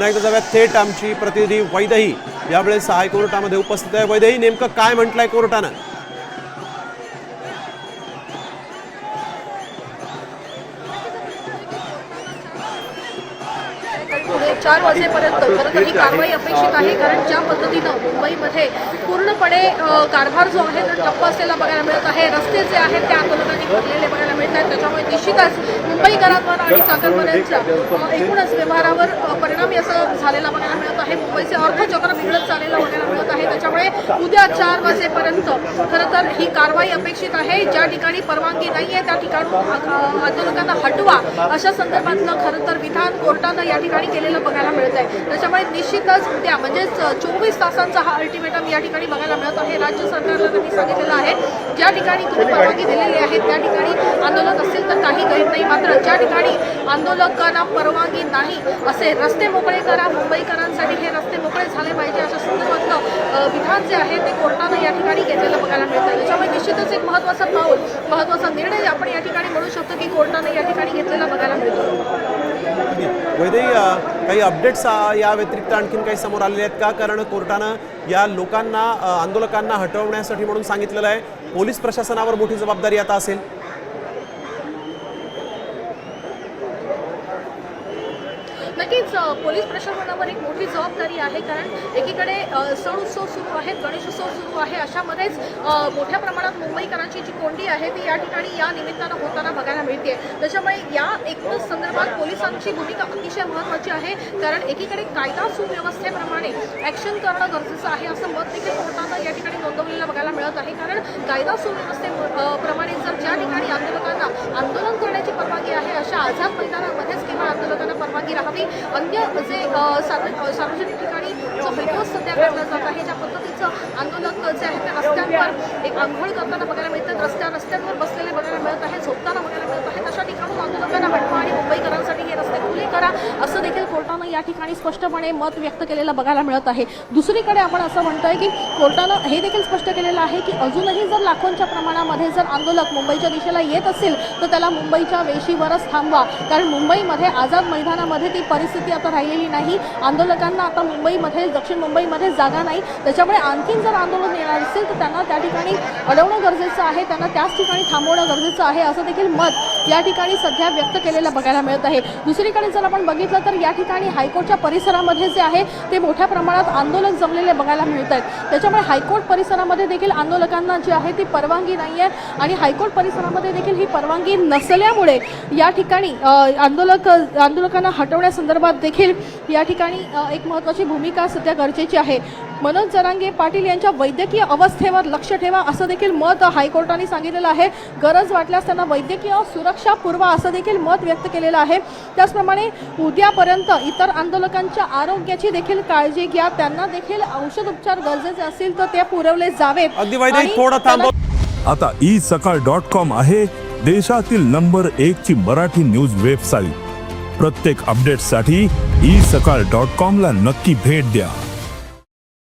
पुन्हा एकदा जाऊयात थेट आमची प्रतिनिधी वैदेही यावेळेस हायकोर्टामध्ये उपस्थित आहे। वैदेही, नेमकं काय म्हटलंय कोर्टानं? पुढे 4 वाजेपर्यंत खरं तर ही कारवाई अपेक्षित आहे, कारण ज्या पद्धतीनं मुंबईमध्ये पूर्णपणे कारभार जो आहे तो ठप्प असलेला बघायला मिळत आहे। रस्ते जे आहेत ते आंदोलकांनी भरलेले बघायला मिळत आहेत, त्याच्यामुळे निश्चितच मुंबईकरांवर आणि चाकरमान्यांच्या एकूणच व्यवहारावर परिणामी असं झालेला बघायला मिळत आहे। मुंबईचे अर्थचक्र बिघडत चाललेलं बघायला मिळत आहे, त्याच्यामुळे उद्या 4 वाजेपर्यंत खरं तर ही कारवाई अपेक्षित आहे। ज्या ठिकाणी परवानगी नाही आहे त्या ठिकाणी आंदोलकांना हटवा अशा संदर्भातलं खरं तर विधान कोर्टानं या ठिकाणी केलेलं बघायला मिळत आहे। त्याच्यामुळे निश्चितच उद्या म्हणजेच 24 तासांचा हा अल्टिमेटम या ठिकाणी बघायला मिळत आहे। राज्य सरकारला त्यांनी सांगितलेलं आहे, ज्या ठिकाणी तुम्ही परवानगी दिलेली आहे त्या ठिकाणी आंदोलक असतील तर काही गैर नाही, मात्र ज्या ठिकाणी आंदोलकांना परवानगी नाही असे रस्ते मोकळे करा, मुंबईकरांसाठी हे रस्ते मोकळे झाले पाहिजे अशा संदर्भातलं विधान जे आहे ते कोर्टानं या ठिकाणी घेतलेलं बघायला मिळत आहे। त्याच्यामुळे निश्चितच एक महत्त्वाचा पाऊल, महत्त्वाचा निर्णय आपण या ठिकाणी म्हणू शकतो की कोर्टानं या ठिकाणी घेतलेला बघायला मिळतो। वैदेही, काही अपडेट्स या व्यतिरिक्त आणखीन काही समोर आलेले आहेत का? कारण कोर्टानं या लोकांना आंदोलकांना हटवण्यासाठी म्हणून सांगितलेलं आहे, पोलीस प्रशासनावर मोठी जबाबदारी आता असेल। नक्कीच पोलीस प्रशासनावर एक मोठी जबाबदारी आहे, कारण एकीकडे सण उत्सव सुरू आहेत, गणेशोत्सव सुरू आहे, अशामध्येच मोठ्या प्रमाणात मुंबईकरांची जी कोंडी आहे ती या ठिकाणी या निमित्तानं होताना बघायला मिळते। त्याच्यामुळे या एकूणच संदर्भात पोलिसांची भूमिका अतिशय महत्त्वाची आहे, कारण एकीकडे कायदा सुव्यवस्थेप्रमाणे ॲक्शन करणं गरजेचं आहे असं मत देखील कोर्टानं या ठिकाणी नोंदवलेलं बघायला मिळत आहे। कारण कायदा सुव्यवस्थेप्रमाणे जर ज्या ठिकाणी आंदोलकांना आंदोलन करण्याची परवानगी आहे अशा आझाद मैदानामध्येच केवळ आंदोलकांना परवानगी राहावी, अन्य जे सार्वजनिक ठिकाणी जो हैदोस सध्या करण्यात जात आहे, ज्या पद्धतीचं आंदोलक जे आहेत ते रस्त्यांवर एक आंघोळ करताना बघायला मिळतात, रस्त्यांवर बसलेले बघायला मिळत आहे, झोपताना बघायला मिळत आहे, अशा ठिकाणून आंदोलकांना हटवा आणि मुंबईकरांसाठी हे रस्ते खुले करा असं देखील कोर्टानं या ठिकाणी स्पष्टपणे मत व्यक्त केलेलं बघायला मिळत आहे। दुसरीकडे आपण असं म्हणतोय की कोर्टानं हे देखील स्पष्ट केलेलं आहे की अजूनही जर लाखोंच्या प्रमाणामध्ये जर आंदोलक मुंबईच्या दिशेला येत असेल तर त्याला मुंबईच्या वेशीवरच थांबवा, कारण मुंबईमध्ये आझाद मैदानामध्ये ती परिस्थिती आता राहिलेली नाही। आंदोलकांना आता मुंबईमध्ये, दक्षिण मुंबईमध्ये जागा नाही, त्याच्यामुळे आणखीन जर आंदोलन येणार असेल तर त्यांना त्या ठिकाणी अडवणं गरजेचं आहे, त्यांना त्याच ठिकाणी थांबवणं गरजेचं आहे असं देखील मत या ठिकाणी सध्या व्यक्त केलेलं बघायला मिळत आहे। दुसरीकडे जर आपण बघितलं तर या ठिकाणी हायकोर्टच्या परिसरामध्ये जे आहे ते मोठ्या प्रमाणात आंदोलक जमलेले बघायला मिळत आहेत, त्याच्यामुळे हायकोर्ट परिसरामध्ये देखील आंदोलकांना जी आहे ती परवानगी नाही आहे आणि हायकोर्ट परिसरामध्ये देखील ही परवानगी नसल्यामुळे या ठिकाणी आंदोलकांना हटवण्यासंदर्भात देखील या ठिकाणी एक महत्त्वाची भूमिका सध्या गरजेची आहे। मनोज जरांगे पाटील यांच्या वैद्यकीय अवस्थेवर लक्ष ठेवा असं देखील मत हायकोर्टाने सांगितलेलं आहे। गरज वाटल्यास त्यांना वैद्यकीय सुरक्षा पुरवा असं देखील मत व्यक्त केलेलं आहे। त्याचप्रमाणे उद्यापर्यंत इतर आंदोलकांच्या आरोग्याची देखील काळजी घ्या, त्यांना देखील औषध उपचार गरजेचे असतील तर ते पुरवले जावेत। आता isakal.com आहे देशातील नंबर 1 ची मराठी न्यूज वेबसाईट। प्रत्येक अपडेटसाठी isakal.com ला नक्की भेट द्या।